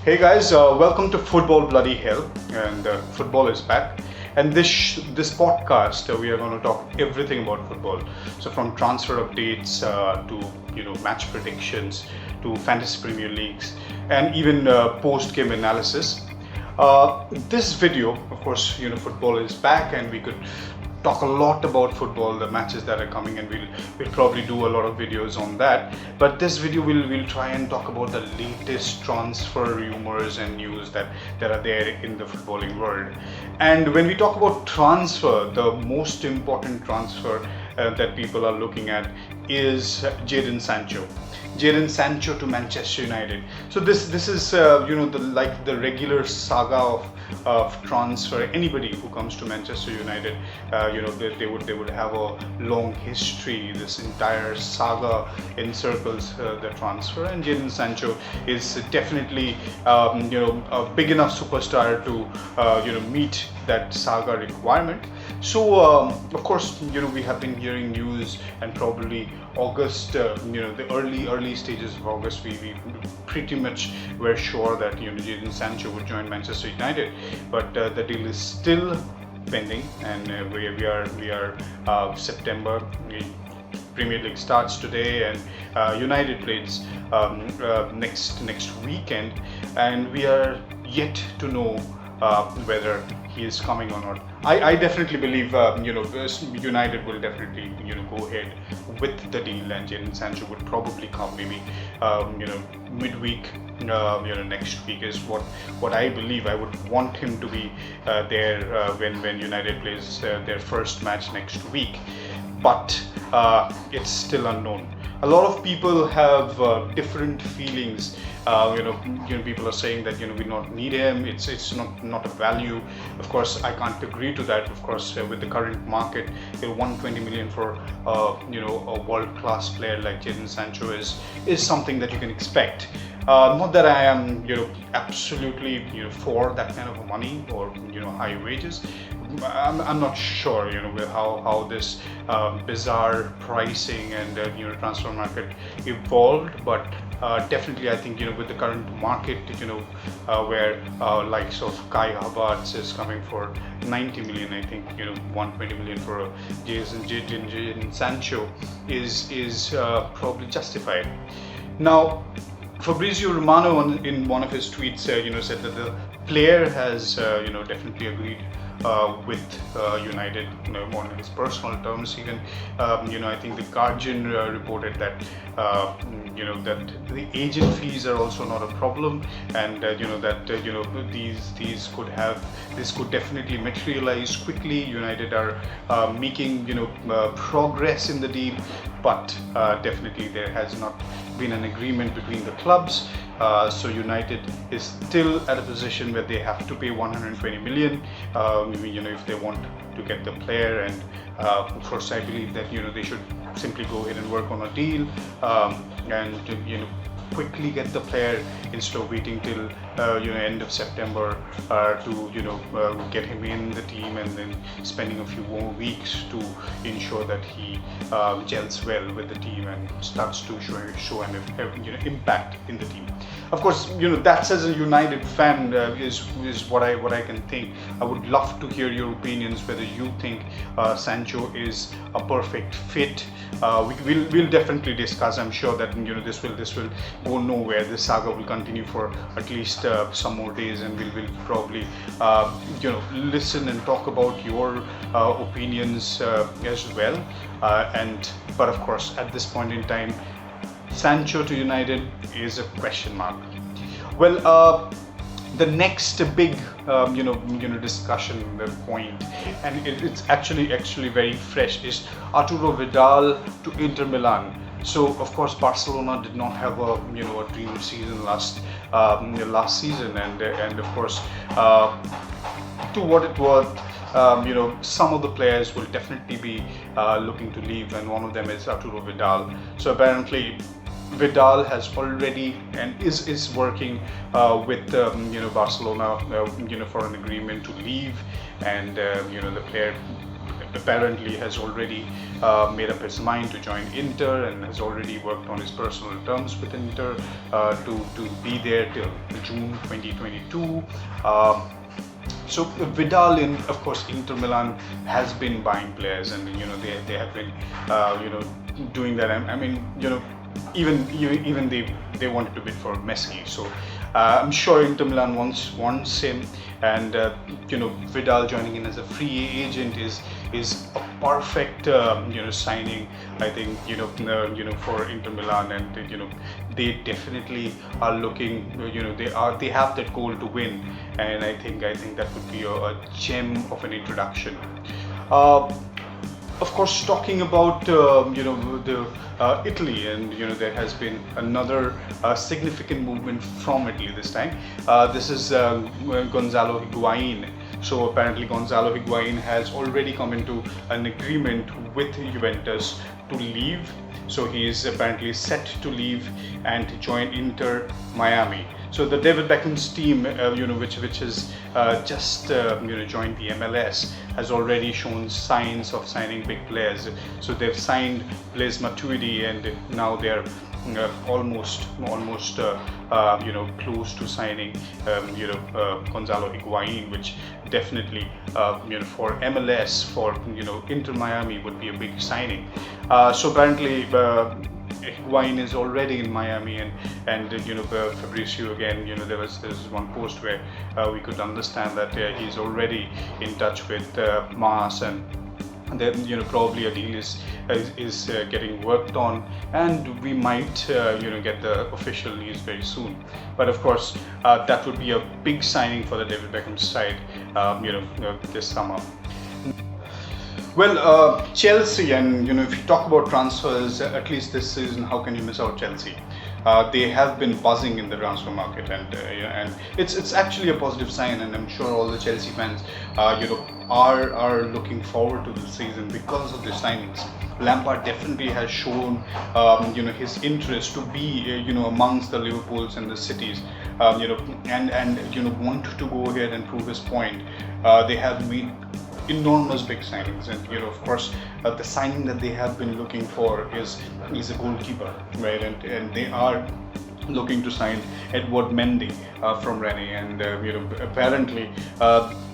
Hey guys, welcome to Football Bloody Hell, and football is back. And this podcast, we are going to talk everything about football. So from transfer updates to match predictions to fantasy Premier Leagues, and even post-game analysis. This video, of course, football is back, and we could talk a lot about football, the matches that are coming, and we'll probably do a lot of videos on that. But this video we'll try and talk about the latest transfer rumors and news that are there in the footballing world. And when we talk about transfer, the most important transfer that people are looking at is Jadon Sancho. Jadon Sancho to Manchester United. So this is the regular saga of transfer. Anybody who comes to Manchester United, they would have a long history. This entire saga encircles the transfer, and Jadon Sancho is definitely a big enough superstar to meet that saga requirement. So of course we have been hearing news, and probably August, the early stages of August, we pretty much were sure that Jadon Sancho would join Manchester United, but the deal is still pending, and we are September. Premier League starts today, and United plays next weekend, and we are yet to know whether he is coming or not. I definitely believe United will definitely go ahead with the deal, and Jadon Sancho would probably come maybe midweek next week is what I believe. I would want him to be there when United plays their first match next week, but it's still unknown. A lot of people have different feelings. People are saying that we not need him. It's not a value. Of course, I can't agree to that. Of course, with the current market, 120 million for a world-class player like Jadon Sancho is something that you can expect. Not that I am absolutely for that kind of money or high wages. I'm not sure how this bizarre pricing and transfer market evolved, but definitely I think with the current market where likes of Kai Havertz is coming for 90 million, I think 120 million for Jadon Sancho is probably justified. Now, Fabrizio Romano in one of his tweets said that the player has definitely agreed with United on his personal terms. Even I think the Guardian reported that that the agent fees are also not a problem, and these could definitely materialize quickly. United are making progress in the deal, but definitely there has not been an agreement between the clubs. So United is still at a position where they have to pay 120 million if they want to get the player, and of course I believe that they should simply go ahead and work on a deal and quickly get the player instead of waiting till end of September to get him in the team and then spending a few more weeks to ensure that he gels well with the team and starts to show an impact in the team. Of course, that's, as a United fan, is what I can think. I would love to hear your opinions, whether you think Sancho is a perfect fit. We'll definitely discuss. I'm sure that this will go nowhere. This saga will continue for at least some more days, and we'll probably listen and talk about your opinions as well. But of course, at this point in time, Sancho to United is a question mark. Well, the next big discussion point, and it's actually very fresh, is Aturo Vidal to Inter Milan. So of course Barcelona did not have a dream season last season, and of course to what it was. Some of the players will definitely be looking to leave, and one of them is Aturo Vidal. So apparently Vidal has already and is working with Barcelona for an agreement to leave, and the player apparently has already made up his mind to join Inter and has already worked on his personal terms with Inter to be there till June 2022. So Vidal, in of course Inter Milan has been buying players, and they have been doing that. I mean, even they wanted to bid for Messi. So I'm sure Inter Milan wants him, and Vidal joining in as a free agent is a perfect signing. I think for Inter Milan, and they definitely are looking. They have that goal to win, and I think that would be a gem of an introduction. Of course, talking about the Italy, and there has been another significant movement from Italy this time. This is Gonzalo Higuain. So apparently Gonzalo Higuain has already come into an agreement with Juventus to leave. So he is apparently set to leave and to join Inter Miami. So the David Beckham's team, which has just joined the MLS, has already shown signs of signing big players. So they've signed Blaise Matuidi, and now they're almost close to signing Gonzalo Higuain, which definitely for MLS, for Inter Miami would be a big signing. So apparently Higuain is already in Miami, and Fabrizio, again, there was one post where we could understand that he's already in touch with Mas, and then probably a deal is getting worked on, and we might get the official news very soon. But of course that would be a big signing for the David Beckham side this summer. Well, Chelsea, and if you talk about transfers, at least this season, how can you miss out Chelsea? They have been buzzing in the transfer market, and it's actually a positive sign, and I'm sure all the Chelsea fans are looking forward to this season because of the signings. Lampard definitely has shown his interest to be amongst the Liverpools and the Cities, and wanted to go ahead and prove his point. They have made enormous big signings, and of course the signing that they have been looking for is a goalkeeper, right? And they are looking to sign Edward Mendy from Rennes, and apparently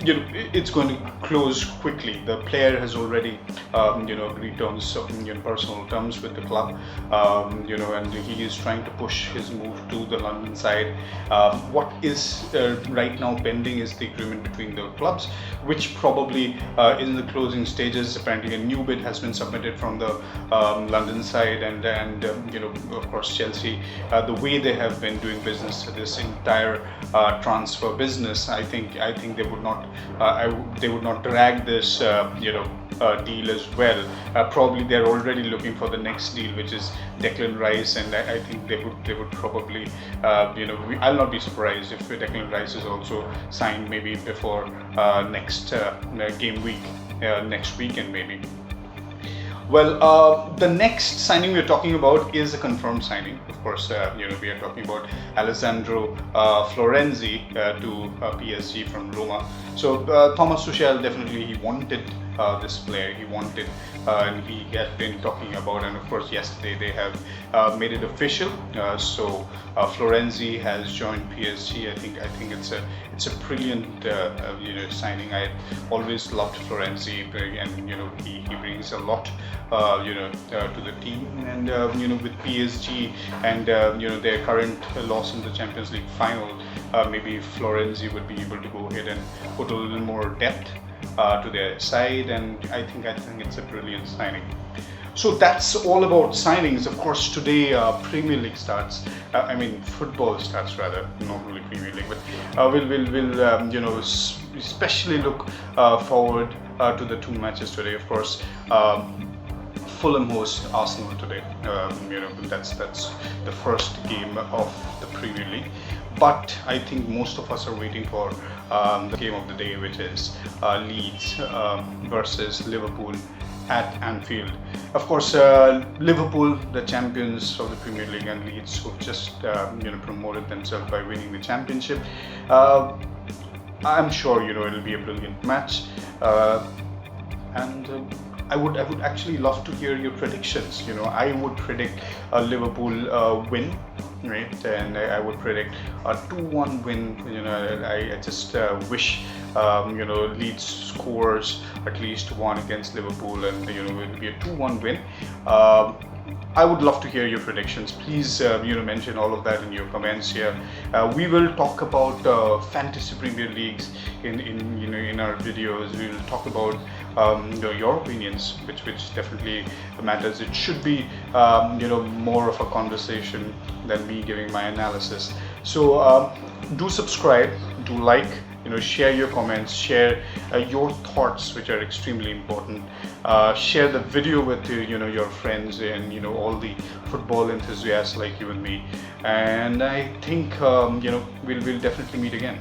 it's going to close quickly. The player has already agreed terms, personal terms with the club, and he is trying to push his move to the London side. What is right now pending is the agreement between the clubs, which probably is in the closing stages. Apparently a new bid has been submitted from the London side, and of course Chelsea, the way they have been doing business, this entire transfer business, I think they would not drag this deal as well. Probably they're already looking for the next deal, which is Declan Rice, and I think they would probably I'll not be surprised if Declan Rice is also signed maybe before next game week, next weekend maybe. Well, the next signing we're talking about is a confirmed signing. Of course, we are talking about Alessandro Florenzi to PSG from Roma. So Thomas Tuchel, definitely he wanted this player. He wanted, and he had been talking about, and of course yesterday they have made it official. So Florenzi has joined PSG. I think it's a brilliant signing. I always loved Florenzi, and he brings a lot to the team, and with PSG and their current loss in the Champions League final, maybe Florenzi would be able to go ahead and put a little more depth to their side, and I think it's a brilliant signing. So that's all about signings. Of course, today Premier League starts. Football starts rather, not really Premier League. But we'll especially look forward to the two matches today. Of course, Fulham host Arsenal today. That's the first game of the Premier League. But I think most of us are waiting for the game of the day, which is Leeds versus Liverpool at Anfield. Of course, Liverpool, the champions of the Premier League, and Leeds, who've just promoted themselves by winning the championship. I'm sure it'll be a brilliant match. and I would actually love to hear your predictions. I would predict a Liverpool win, right? And I would predict a 2-1 win. I just wish Leeds scores at least one against Liverpool, and it will be a 2-1 win. I would love to hear your predictions. Please, mention all of that in your comments here. We will talk about fantasy Premier Leagues in our videos. We will talk about your opinions, which definitely matters. It should be more of a conversation than me giving my analysis. So do subscribe, do like. Share your comments, share your thoughts, which are extremely important. Share the video with your friends and all the football enthusiasts like you and me. And I think we'll definitely meet again.